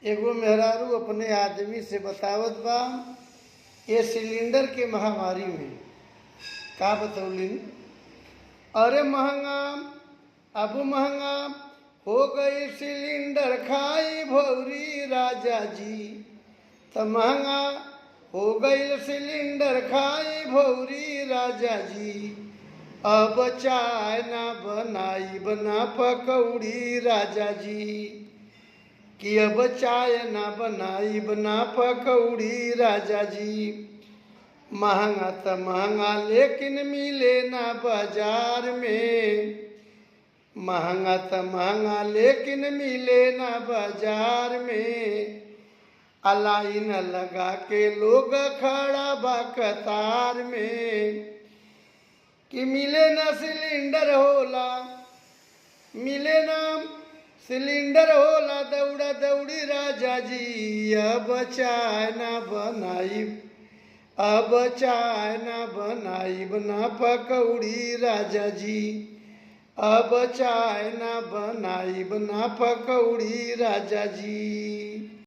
एगो मेहरारू अपने आदमी से बतावत बा ये सिलेंडर के महामारी में का बतौलिन। अरे महंगा अब महंगा हो गई सिलेंडर खाई भौरी राजा जी। त महंगा हो गई सिलेंडर खाई भौरी राजा जी। अब चाय ना बनाई बना पकौड़ी राजा जी। कि अब चाय ना बनाई बना पकौड़ी राजा जी। महंगा त महंगा लेकिन मिले ना बाजार में। महंगा त महंगा लेकिन मिले ना बाजार में। लाइन लगा के लोग खड़ा बा कतार में। कि मिले ना सिलेंडर होला मिले ना सिलेंडर होला दौड़ा दौड़ी राजा जी। अब चाय ना बनाई अब चाय ना बनाई बना पकौड़ी राजा जी। अब चाय ना बनाई बना पकौड़ी राजा जी।